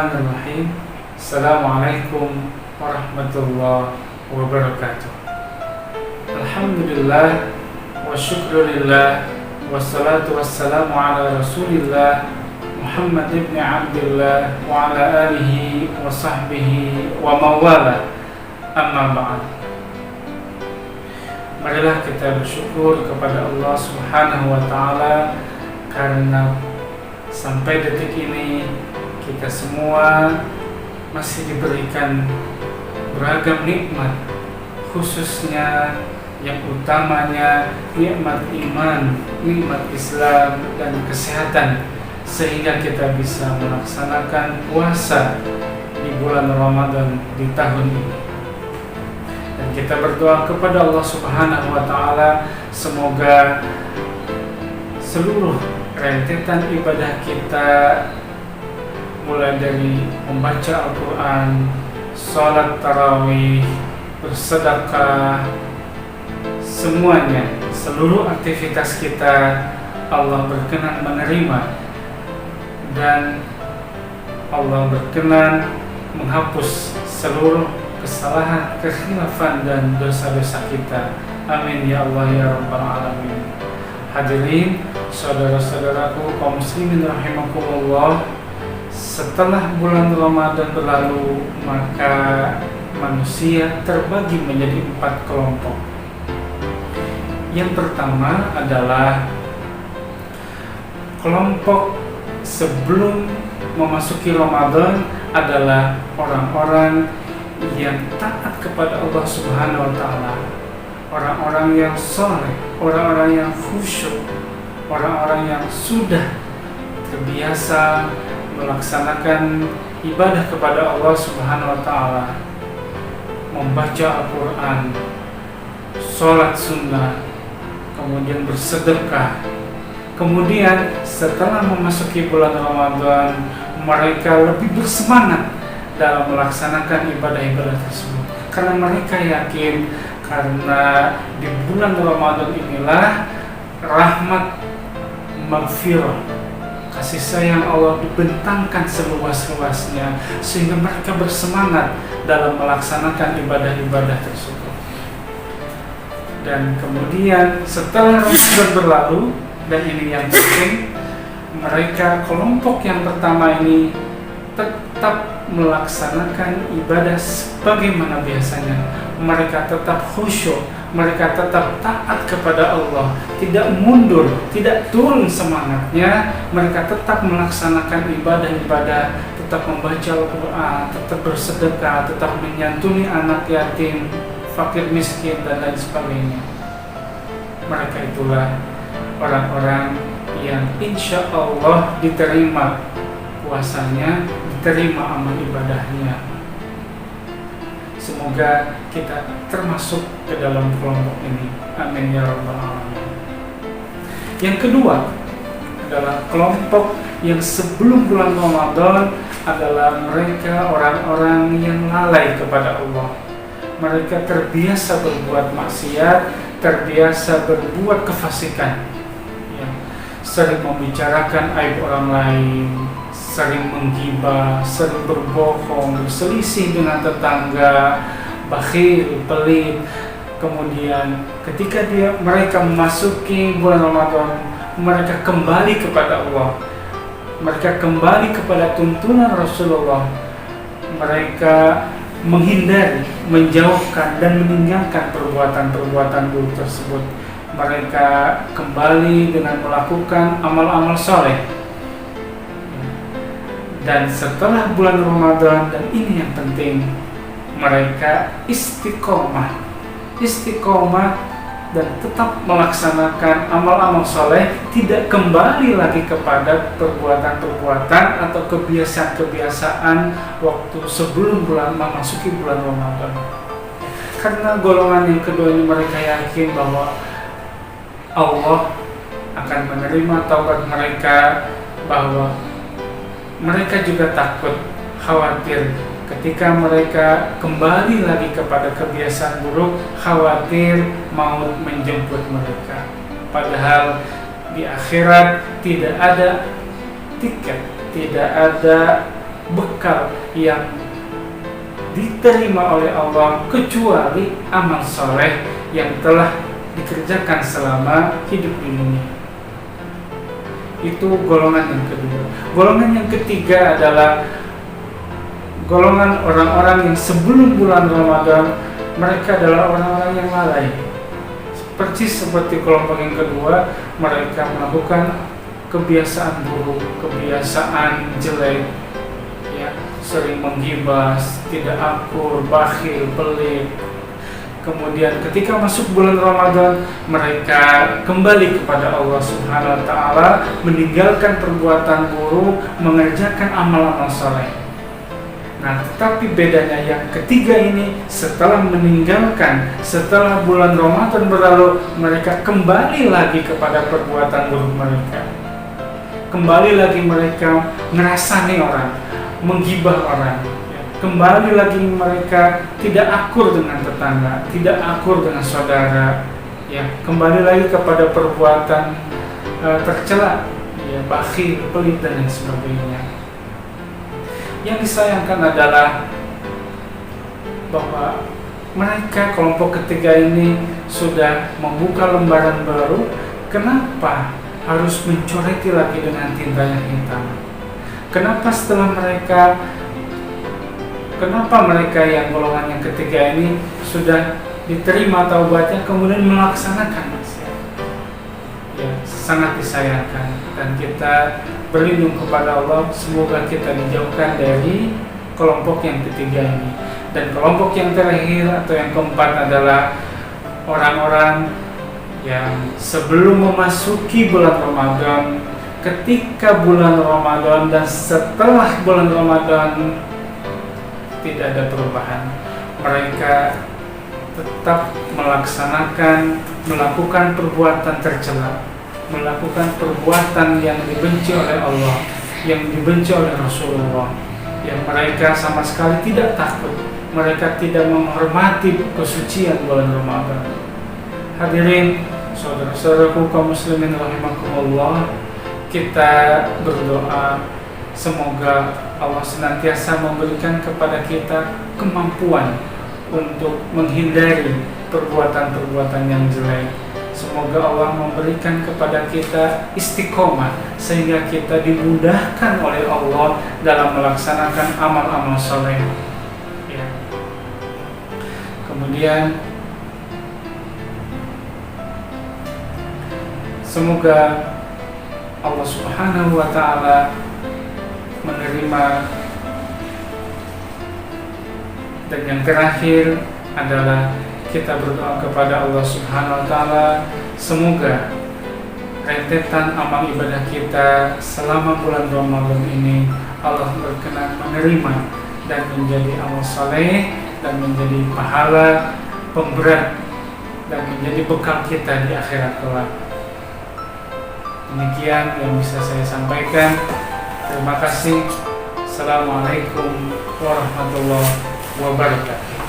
Bismillahirrahmanirrahim. Assalamualaikum warahmatullahi wabarakatuh. Alhamdulillah wa syukrulillah wassalatu wassalamu ala rasulillah Muhammad ibn Abdullah wa ala alihi wa sahbihi wa mawala, amma ba'd. Marilah kita bersyukur kepada Allah subhanahu wa ta'ala karena sampai detik ini kita semua masih diberikan beragam nikmat, khususnya yang utamanya nikmat iman, nikmat Islam dan kesehatan, sehingga kita bisa melaksanakan puasa di bulan Ramadan di tahun ini. Dan kita berdoa kepada Allah subhanahu wa ta'ala, semoga seluruh rentetan ibadah kita, mulai dari membaca Al-Quran, sholat tarawih, bersedekah, semuanya, seluruh aktivitas kita Allah berkenan menerima, dan Allah berkenan menghapus seluruh kesalahan, kekhilafan dan dosa-dosa kita. Amin ya Allah ya Rabbal Alamin. Hadirin, saudara-saudaraku kaum muslimin rahimakumullah, setelah bulan Ramadan berlalu, maka manusia terbagi menjadi 4 kelompok. Yang pertama adalah kelompok sebelum memasuki Ramadan adalah orang-orang yang taat kepada Allah subhanahu wa ta'ala, orang-orang yang soleh, orang-orang yang khusyuk, orang-orang yang sudah terbiasa melaksanakan ibadah kepada Allah subhanahu wa ta'ala, membaca Al-Quran, sholat sunnah, kemudian bersedekah. Kemudian setelah memasuki bulan Ramadan, mereka lebih bersemangat dalam melaksanakan ibadah-ibadah tersebut, karena mereka yakin karena di bulan Ramadan inilah rahmat, maghfirah, kasih sayang Allah dibentangkan seluas-luasnya, sehingga mereka bersemangat dalam melaksanakan ibadah-ibadah tersebut. Dan kemudian setelah Ramadan berlalu, dan ini yang penting, mereka kelompok yang pertama ini tetap melaksanakan ibadah sebagaimana biasanya. Mereka tetap khusyuk, mereka tetap taat kepada Allah, tidak mundur, tidak turun semangatnya. Mereka tetap melaksanakan ibadah-ibadah, tetap membaca Al-Quran, tetap bersedekah, tetap menyantuni anak yatim, fakir miskin dan lain sebagainya. Mereka itulah orang-orang yang insya Allah diterima puasanya, diterima amal ibadahnya. Semoga kita termasuk ke dalam kelompok ini. Amin ya Rabbal Alamin. Yang kedua adalah kelompok yang sebelum bulan Ramadan adalah mereka orang-orang yang lalai kepada Allah. Mereka terbiasa berbuat maksiat, terbiasa berbuat kefasikan, ya, sering membicarakan aib orang lain, sering menggibah, sering berbohong, berselisih dengan tetangga, bakhil, pelit. Kemudian ketika mereka memasuki bulan Ramadan, mereka kembali kepada Allah, mereka kembali kepada tuntunan Rasulullah. Mereka menghindari, menjauhkan dan meninggalkan perbuatan-perbuatan buruk tersebut. Mereka kembali dengan melakukan amal-amal soleh. Dan setelah bulan Ramadan, dan ini yang penting, mereka istiqomah dan tetap melaksanakan amal-amal soleh, tidak kembali lagi kepada perbuatan-perbuatan atau kebiasaan-kebiasaan waktu sebelum memasuki bulan Ramadan. Karena golongan yang kedua ini, mereka yakin bahwa Allah akan menerima taubat mereka, bahwa mereka juga takut, khawatir ketika mereka kembali lagi kepada kebiasaan buruk, khawatir maut menjemput mereka. Padahal di akhirat tidak ada tiket, tidak ada bekal yang diterima oleh Allah kecuali amal soleh yang telah dikerjakan selama hidup di dunia. Itu golongan yang kedua. Golongan yang ketiga adalah golongan orang-orang yang sebelum bulan Ramadan mereka adalah orang-orang yang lalai. Seperti kelompok yang kedua, mereka melakukan kebiasaan buruk, kebiasaan jelek, ya, sering menggibas, tidak akur, bakhil, pelit. Kemudian ketika masuk bulan Ramadan, mereka kembali kepada Allah Subhanahu wa taala, meninggalkan perbuatan buruk, mengerjakan amal-amal saleh. Nah, tetapi bedanya yang ketiga ini, setelah bulan Ramadan berlalu, mereka kembali lagi kepada perbuatan buruk mereka. Kembali lagi mereka ngerasani orang, menggibah orang. Kembali lagi mereka tidak akur dengan tetangga, tidak akur dengan saudara. Ya, kembali lagi kepada perbuatan tercela, ya, bakhil, pelit dan lain sebagainya. Yang disayangkan adalah bahwa mereka kelompok ketiga ini sudah membuka lembaran baru. Kenapa harus mencoreti lagi dengan tinta yang hitam? Kenapa mereka yang golongan yang ketiga ini sudah diterima taubatnya kemudian melaksanakan maksiat? Ya, sangat disayangkan, dan kita berlindung kepada Allah, semoga kita dijauhkan dari kelompok yang ketiga ini. Dan kelompok yang terakhir atau yang keempat adalah orang-orang yang sebelum memasuki bulan Ramadan, ketika bulan Ramadan dan setelah bulan Ramadan tidak ada perubahan. Mereka tetap melakukan perbuatan tercela, melakukan perbuatan yang dibenci oleh Allah, yang dibenci oleh Rasulullah, yang mereka sama sekali tidak takut, mereka tidak menghormati kesucian bulan Ramadan. Hadirin, saudara-saudaraku kaum muslimin rahimakumullah, kita berdoa semoga Allah senantiasa memberikan kepada kita kemampuan untuk menghindari perbuatan-perbuatan yang jelek. Semoga Allah memberikan kepada kita istiqomah sehingga kita dimudahkan oleh Allah dalam melaksanakan amal-amal soleh. Ya. Kemudian semoga Allah Subhanahu wa taala menerima. Dan yang terakhir adalah kita berdoa kepada Allah Subhanahu wa taala, semoga rentetan amal ibadah kita selama bulan Ramadan ini Allah berkenan menerima dan menjadi amal saleh dan menjadi pahala pemberat dan menjadi bekal kita di akhirat kelak. Demikian yang bisa saya sampaikan. Terima kasih. Assalamualaikum warahmatullahi wabarakatuh.